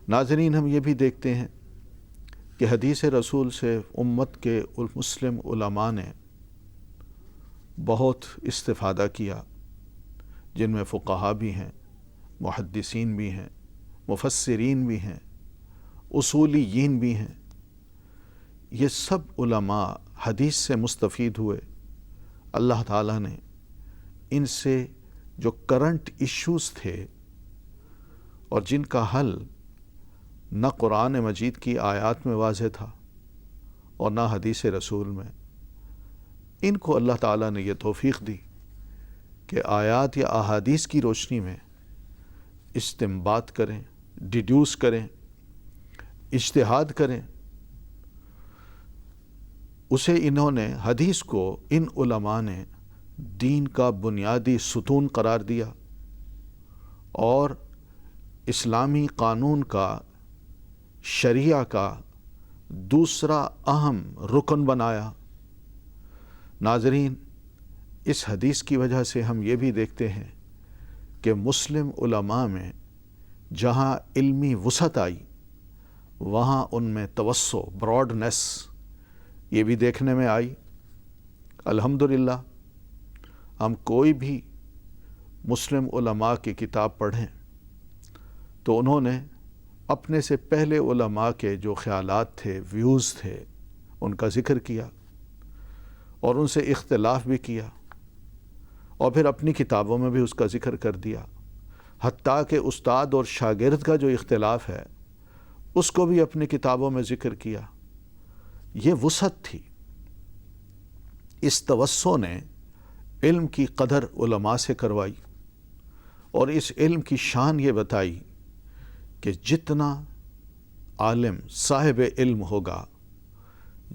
ناظرین، ہم یہ بھی دیکھتے ہیں کہ حدیث رسول سے امت کے مسلم علماء نے بہت استفادہ کیا، جن میں فقہا بھی ہیں، محدثین بھی ہیں، مفسرین بھی ہیں، اصولیین بھی ہیں۔ یہ سب علماء حدیث سے مستفید ہوئے۔ اللہ تعالیٰ نے ان سے جو کرنٹ ایشوز تھے اور جن کا حل نہ قرآن مجید کی آیات میں واضح تھا اور نہ حدیث رسول میں، ان کو اللہ تعالیٰ نے یہ توفیق دی کہ آیات یا احادیث کی روشنی میں استنباط کریں، ڈیڈیوس کریں، اجتہاد کریں۔ اسے انہوں نے، حدیث کو ان علماء نے دین کا بنیادی ستون قرار دیا اور اسلامی قانون کا، شریعہ کا دوسرا اہم رکن بنایا۔ ناظرین، اس حدیث کی وجہ سے ہم یہ بھی دیکھتے ہیں کہ مسلم علماء میں جہاں علمی وسعت آئی، وہاں ان میں توسع، براڈنس، یہ بھی دیکھنے میں آئی۔ الحمدللہ، ہم کوئی بھی مسلم علماء کی کتاب پڑھیں تو انہوں نے اپنے سے پہلے علماء کے جو خیالات تھے، ویوز تھے، ان کا ذکر کیا اور ان سے اختلاف بھی کیا، اور پھر اپنی کتابوں میں بھی اس کا ذکر کر دیا۔ حتیٰ کہ استاد اور شاگرد کا جو اختلاف ہے، اس کو بھی اپنی کتابوں میں ذکر کیا۔ یہ وسعت تھی۔ اس توسع نے علم کی قدر علماء سے کروائی اور اس علم کی شان یہ بتائی کہ جتنا عالم صاحب علم ہوگا،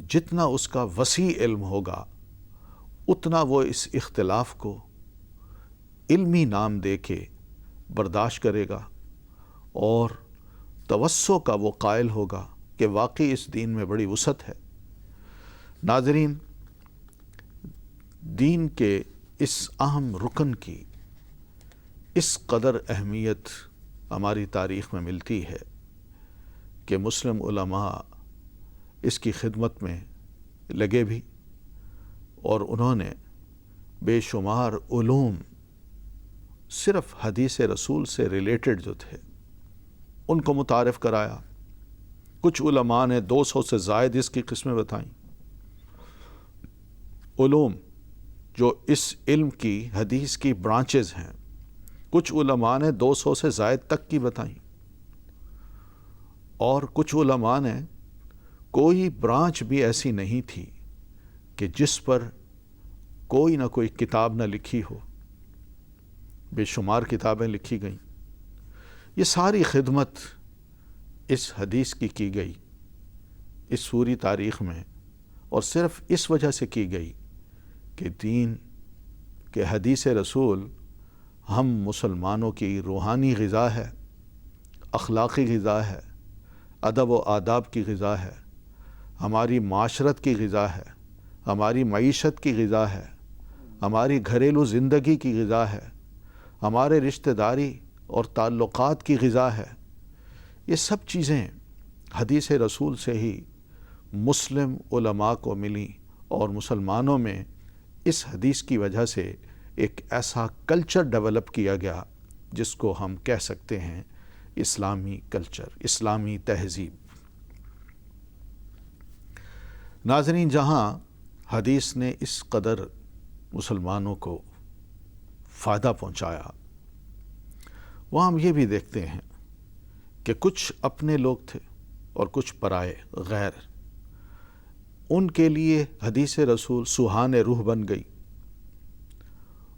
جتنا اس کا وسیع علم ہوگا، اتنا وہ اس اختلاف کو علمی نام دے کے برداشت کرے گا اور توسع کا وہ قائل ہوگا کہ واقعی اس دین میں بڑی وسعت ہے۔ ناظرین، دین کے اس اہم رکن کی اس قدر اہمیت ہماری تاریخ میں ملتی ہے کہ مسلم علماء اس کی خدمت میں لگے بھی، اور انہوں نے بے شمار علوم صرف حدیث رسول سے ریلیٹڈ جو تھے ان کو متعارف کرایا۔ کچھ علماء نے 200 سے زائد اس کی قسمیں بتائیں، علوم جو اس علم کی، حدیث کی برانچز ہیں۔ کچھ علماء نے 200 سے زائد تک کی بتائیں، اور کچھ علماء نے کوئی برانچ بھی ایسی نہیں تھی کہ جس پر کوئی نہ کوئی کتاب نہ لکھی ہو۔ بے شمار کتابیں لکھی گئیں۔ یہ ساری خدمت اس حدیث کی گئی اس پوری تاریخ میں، اور صرف اس وجہ سے کی گئی کہ دین کے حدیث رسول ہم مسلمانوں کی روحانی غذا ہے، اخلاقی غذا ہے، ادب و آداب کی غذا ہے، ہماری معاشرت کی غذا ہے، ہماری معیشت کی غذا ہے، ہماری گھریلو زندگی کی غذا ہے، ہمارے رشتہ داری اور تعلقات کی غذا ہے۔ یہ سب چیزیں حدیث رسول سے ہی مسلم علماء کو ملی، اور مسلمانوں میں اس حدیث کی وجہ سے ایک ایسا کلچر ڈیولپ کیا گیا جس کو ہم کہہ سکتے ہیں اسلامی کلچر، اسلامی تہذیب۔ ناظرین، جہاں حدیث نے اس قدر مسلمانوں کو فائدہ پہنچایا، وہاں ہم یہ بھی دیکھتے ہیں کہ کچھ اپنے لوگ تھے اور کچھ پرائے، غیر، ان کے لیے حدیث رسول سوہان روح بن گئی۔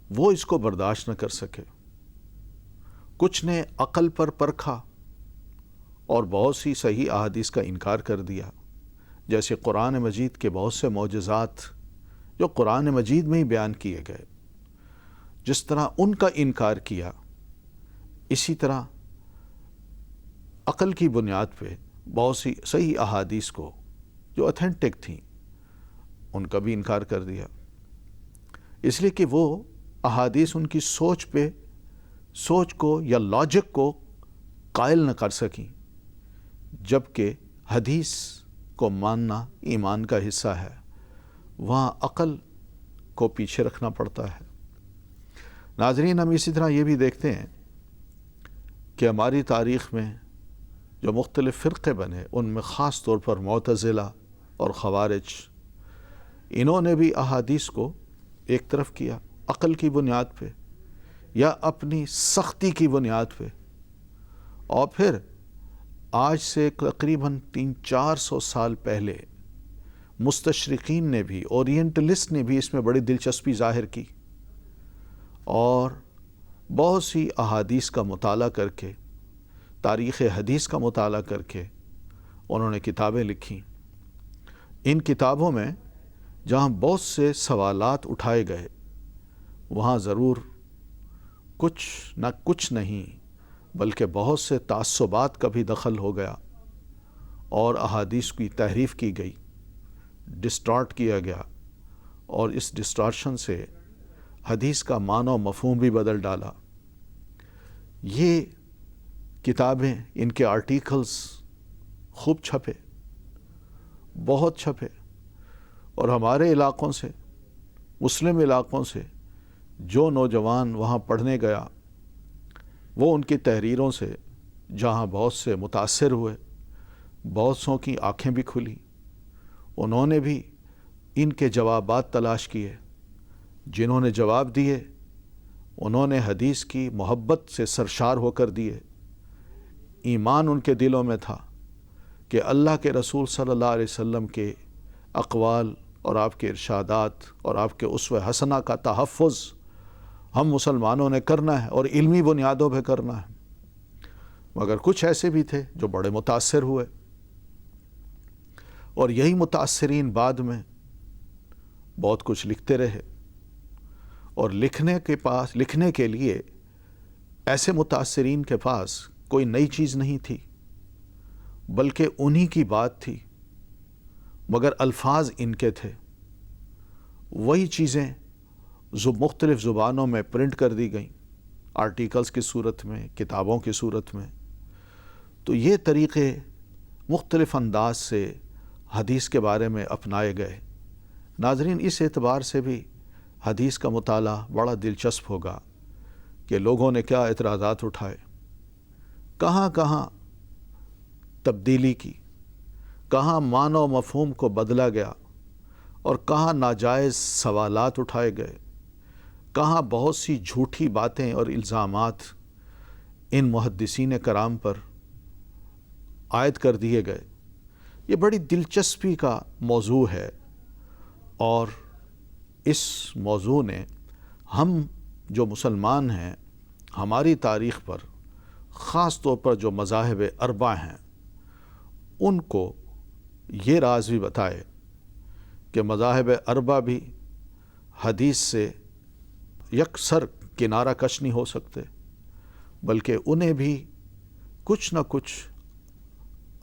وہ اس کو برداشت نہ کر سکے۔ کچھ نے عقل پر پرکھا اور بہت سی صحیح احادیث کا انکار کر دیا، جیسے قرآن مجید کے بہت سے معجزات جو قرآن مجید میں ہی بیان کیے گئے، جس طرح ان کا انکار کیا، اسی طرح عقل کی بنیاد پہ بہت سی صحیح احادیث کو جو اتھینٹک تھیں ان کا بھی انکار کر دیا، اس لیے کہ وہ احادیث ان کی سوچ کو یا لاجک کو قائل نہ کر سکیں۔ جبکہ حدیث کو ماننا ایمان کا حصہ ہے، وہاں عقل کو پیچھے رکھنا پڑتا ہے۔ ناظرین، ہم اسی طرح یہ بھی دیکھتے ہیں کہ ہماری تاریخ میں جو مختلف فرقے بنے، ان میں خاص طور پر معتزلہ اور خوارج، انہوں نے بھی احادیث کو ایک طرف کیا عقل کی بنیاد پہ یا اپنی سختی کی بنیاد پہ، اور پھر آج سے تقریباً 300-400 سال پہلے مستشرقین نے بھی، اورینٹلسٹ نے بھی اس میں بڑی دلچسپی ظاہر کی اور بہت سی احادیث کا مطالعہ کر کے، تاریخ حدیث کا مطالعہ کر کے انہوں نے کتابیں لکھیں۔ ان کتابوں میں جہاں بہت سے سوالات اٹھائے گئے، وہاں ضرور کچھ نہیں بلکہ بہت سے تعصبات کا بھی دخل ہو گیا اور احادیث کی تحریف کی گئی، ڈسٹارٹ کیا گیا، اور اس ڈسٹارشن سے حدیث کا معنی و مفہوم بھی بدل ڈالا۔ یہ کتابیں، ان کے آرٹیکلز خوب چھپے، بہت چھپے، اور ہمارے علاقوں سے، مسلم علاقوں سے جو نوجوان وہاں پڑھنے گیا، وہ ان کی تحریروں سے جہاں بہت سے متاثر ہوئے، بہت سوں کی آنکھیں بھی کھلی، انہوں نے بھی ان کے جوابات تلاش کیے۔ جنہوں نے جواب دیے، انہوں نے حدیث کی محبت سے سرشار ہو کر دیے۔ ایمان ان کے دلوں میں تھا کہ اللہ کے رسول صلی اللہ علیہ وسلم کے اقوال اور آپ کے ارشادات اور آپ کے اسوہ حسنہ کا تحفظ ہم مسلمانوں نے کرنا ہے اور علمی بنیادوں پہ کرنا ہے۔ مگر کچھ ایسے بھی تھے جو بڑے متاثر ہوئے، اور یہی متاثرین بعد میں بہت کچھ لکھتے رہے، اور لکھنے کے لیے ایسے متاثرین کے پاس کوئی نئی چیز نہیں تھی، بلکہ انہی کی بات تھی، مگر الفاظ ان کے تھے۔ وہی چیزیں مختلف زبانوں میں پرنٹ کر دی گئیں، آرٹیکلز کی صورت میں، کتابوں کی صورت میں۔ تو یہ طریقے مختلف انداز سے حدیث کے بارے میں اپنائے گئے۔ ناظرین، اس اعتبار سے بھی حدیث کا مطالعہ بڑا دلچسپ ہوگا کہ لوگوں نے کیا اعتراضات اٹھائے، کہاں کہاں تبدیلی کی، کہاں معنی و مفہوم کو بدلا گیا، اور کہاں ناجائز سوالات اٹھائے گئے، کہاں بہت سی جھوٹی باتیں اور الزامات ان محدثین کرام پر عائد کر دیے گئے۔ یہ بڑی دلچسپی کا موضوع ہے، اور اس موضوع نے ہم جو مسلمان ہیں، ہماری تاریخ پر خاص طور پر جو مذاہب اربع ہیں، ان کو یہ راز بھی بتائے کہ مذاہب اربع بھی حدیث سے یکسر کنارہ کش نہیں ہو سکتے، بلکہ انہیں بھی کچھ نہ کچھ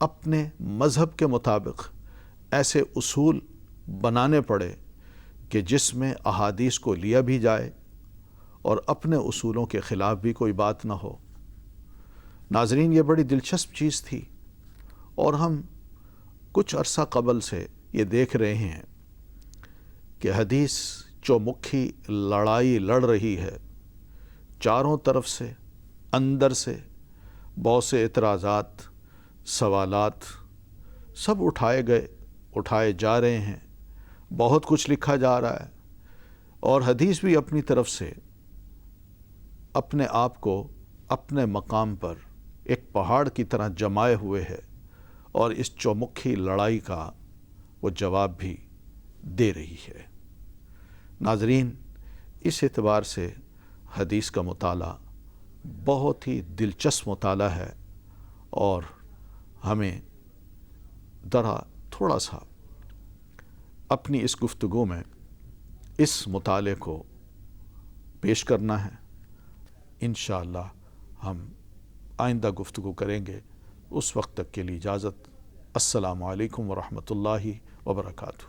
اپنے مذہب کے مطابق ایسے اصول بنانے پڑے کہ جس میں احادیث کو لیا بھی جائے اور اپنے اصولوں کے خلاف بھی کوئی بات نہ ہو۔ ناظرین، یہ بڑی دلچسپ چیز تھی، اور ہم کچھ عرصہ قبل سے یہ دیکھ رہے ہیں کہ حدیث چومکھی لڑائی لڑ رہی ہے، چاروں طرف سے، اندر سے بہت سے اعتراضات، سوالات سب اٹھائے جا رہے ہیں، بہت کچھ لکھا جا رہا ہے، اور حدیث بھی اپنی طرف سے اپنے آپ کو اپنے مقام پر ایک پہاڑ کی طرح جمائے ہوئے ہے، اور اس چومکھی لڑائی کا وہ جواب بھی دے رہی ہے۔ ناظرین، اس اعتبار سے حدیث کا مطالعہ بہت ہی دلچسپ مطالعہ ہے، اور ہمیں تھوڑا سا اپنی اس گفتگو میں اس مطالعے کو پیش کرنا ہے۔ انشاءاللہ ہم آئندہ گفتگو کریں گے۔ اس وقت تک کے لیے اجازت۔ السلام علیکم ورحمۃ اللہ وبرکاتہ۔